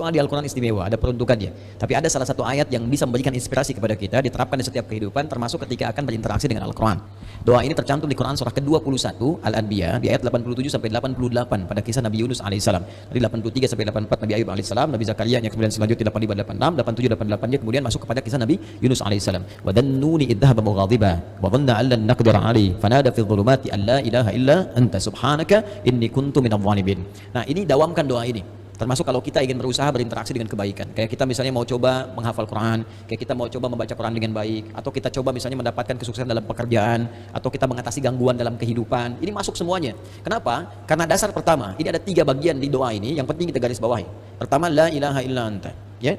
Doa di Al-Quran istimewa, ada peruntukannya. Tapi ada salah satu ayat yang bisa memberikan inspirasi kepada kita, diterapkan di setiap kehidupan, termasuk ketika akan berinteraksi dengan Al-Quran. Doa ini tercantum di Quran surah ke-21 Al-Anbiya di ayat 87 sampai 88 pada kisah Nabi Yunus alaihissalam. Dari 83 sampai 84 Nabi Ayub alaihissalam, Nabi Zakaria yang kemudian selanjutnya 85, 86, 87, 88-nya kemudian masuk kepada kisah Nabi Yunus alaihissalam. Wa dhannuni idh dhahaba mughadiba wa dhanna an lan naqdir alaihi fanada fi dhulumati an la ilaha illa anta subhanaka inni kuntu minadh dhalimin. Nah, ini dawamkan doa ini. Termasuk kalau kita ingin berusaha berinteraksi dengan kebaikan. Kayak kita misalnya mau coba menghafal Quran, kayak kita mau coba membaca Quran dengan baik, atau kita coba misalnya mendapatkan kesuksesan dalam pekerjaan, atau kita mengatasi gangguan dalam kehidupan. Ini masuk semuanya. Kenapa? Karena dasar pertama, ini ada 3 bagian di doa ini yang penting kita garis bawahi. Pertama, la ilaha illa anta. Ya?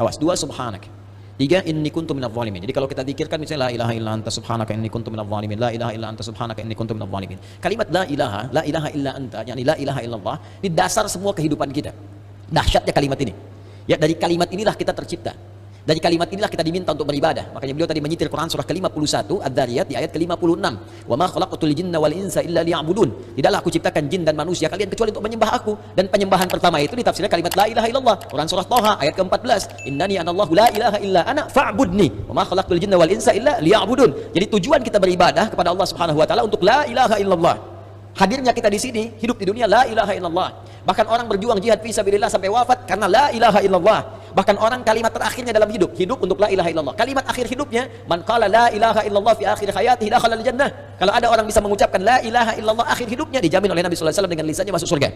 Awas. 2, subhanak. 3, inni kuntu minadh dhalimin. Jadi kalau kita zikirkan misalnya la ilaha illa anta subhanaka inni kuntu minadh dhalimin, la ilaha illa anta subhanaka inni kuntu minadh dhalimin. Kalimat la ilaha illa anta, yakni la ilaha illallah, ini dasar semua kehidupan kita. Dahsyatnya kalimat ini. Ya, dari kalimat inilah kita tercipta. Dari kalimat inilah kita diminta untuk beribadah. Makanya beliau tadi menyitir Quran surah ke-51 Ad-Dzariyat di ayat ke-56. Wa ma khalaqtul jinna wal insa illa liya'budun. Tidaklah aku ciptakan jin dan manusia kalian kecuali untuk menyembah aku. Dan penyembahan pertama itu ditafsirkan kalimat la ilaha illallah. Quran surah Thaha ayat ke-14. Innani anallahu la ilaha illa ana fa'budni. Wa ma khalaqtul jinna wal insa illa liya'budun. Jadi tujuan kita beribadah kepada Allah Subhanahu wa taala untuk la ilaha illallah. Hadirnya kita di sini, hidup di dunia la ilaha illallah. Bahkan orang berjuang jihad fi sabilillah sampai wafat karena la ilaha illallah. Bahkan orang kalimat terakhirnya dalam hidup untuk la ilaha illallah. Kalimat akhir hidupnya, man qala la ilaha illallah fi akhir hayatihi dakhala al-jannah. Kalau ada orang bisa mengucapkan la ilaha illallah akhir hidupnya, dijamin oleh Nabi sallallahu alaihi wasallam dengan lisannya masuk surga.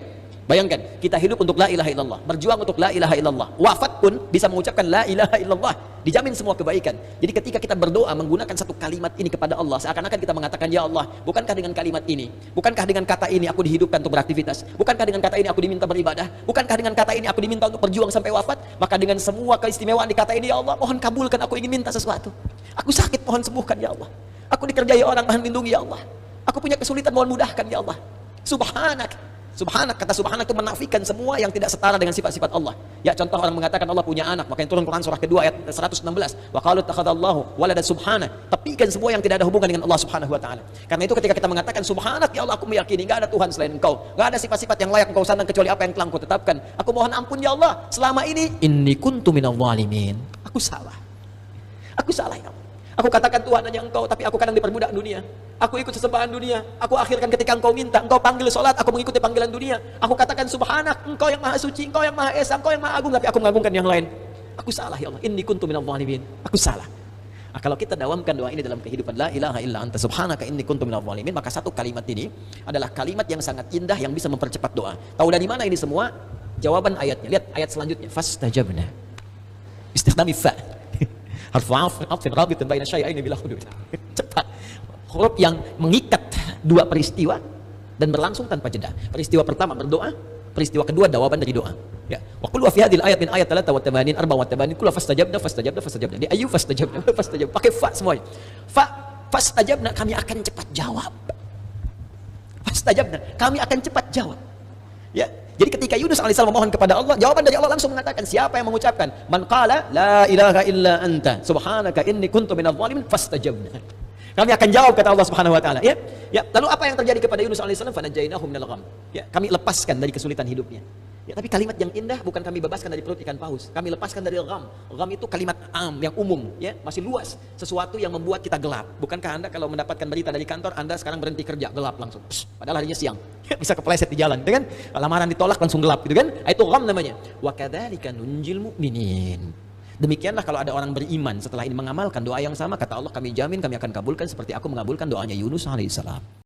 Bayangkan, kita hidup untuk la ilaha illallah, berjuang untuk la ilaha illallah, wafat pun bisa mengucapkan la ilaha illallah, dijamin semua kebaikan. Jadi ketika kita berdoa menggunakan satu kalimat ini kepada Allah, seakan-akan kita mengatakan, ya Allah, bukankah dengan kalimat ini, bukankah dengan kata ini aku dihidupkan untuk beraktivitas, bukankah dengan kata ini aku diminta beribadah, bukankah dengan kata ini aku diminta untuk berjuang sampai wafat, maka dengan semua keistimewaan di kata ini, ya Allah, mohon kabulkan, aku ingin minta sesuatu, aku sakit, mohon sembuhkan, ya Allah, aku dikerjai orang, mohon lindungi, ya Allah, aku punya kesulitan, mohon mudahkan, ya Allah, subhanak. Subhanak, kata subhanak itu menafikan semua yang tidak setara dengan sifat-sifat Allah. Ya, contoh orang mengatakan Allah punya anak, makanya turun Quran surah kedua ayat 116. Wa qalu ittakhadallahu walada subhana. Tepikan semua yang tidak ada hubungan dengan Allah Subhanahu wa taala. Karena itu ketika kita mengatakan subhanak, ya Allah, aku meyakini enggak ada Tuhan selain Engkau. Enggak ada sifat-sifat yang layak Engkau sandang kecuali apa yang telah Engkau tetapkan. Aku mohon ampun, ya Allah, selama ini inni kuntu minadh dhalimin. Aku salah. Aku salah, ya Allah. Aku katakan Tuhan hanya Engkau, tapi aku kadang diperbudak dunia. Aku ikut sesembahan dunia. Aku akhirkan ketika Engkau minta, Engkau panggil sholat, aku mengikuti panggilan dunia. Aku katakan subhanak, Engkau yang maha suci, Engkau yang maha esa, Engkau yang maha agung, tapi aku mengagungkan yang lain. Aku salah, ya Allah. Inni kuntu minadh dhalimin. Aku salah. Nah, kalau kita dawamkan doa ini dalam kehidupan, la ilaha illa anta subhanaka inni kuntu minadh dhalimin, maka satu kalimat ini adalah kalimat yang sangat indah yang bisa mempercepat doa. Tahu dari mana ini semua? Jawaban ayatnya. Lihat ayat selanjutnya. Fastajabna. Istikhdami fa. Harfu atfin rabitun baina syai'aini bila hudud. Cepat. Huruf yang mengikat dua peristiwa dan berlangsung tanpa jeda. Peristiwa pertama berdoa, peristiwa kedua jawaban dari doa. Ya. Wa qul wa fi hadhil ayat min ayat 83 84 kullu fastajabna. Di ayu fastajabna. Pakai fa semuanya. Fastajabna, kami akan cepat jawab. Fastajabna, kami akan cepat jawab. Ya. Jadi ketika Yunus alaihissalam memohon kepada Allah, jawaban dari Allah langsung mengatakan, siapa yang mengucapkan man qala la ilaha illa anta subhanaka inni kuntu minadh dhalimin fastajabna. Kami akan jawab, kata Allah Subhanahu wa taala, ya. Ya, lalu apa yang terjadi kepada Yunus alaihissalam? Fanajainahu minal gham. Ya, kami lepaskan dari kesulitan hidupnya. Ya, tapi kalimat yang indah bukan kami bebaskan dari perut ikan paus. Kami lepaskan dari gham. Gham itu kalimat yang umum, ya, masih luas. Sesuatu yang membuat kita gelap. Bukankah Anda kalau mendapatkan berita dari kantor, Anda sekarang berhenti kerja, gelap langsung. Padahal harinya siang. Bisa kepleset di jalan, kan? Lamaran ditolak langsung gelap, gitu kan? Itu gham namanya. Wa kadzalika nunjil mu'minin. Demikianlah kalau ada orang beriman setelah ini mengamalkan doa yang sama, kata Allah, kami jamin kami akan kabulkan seperti aku mengabulkan doanya Yunus alaihissalam.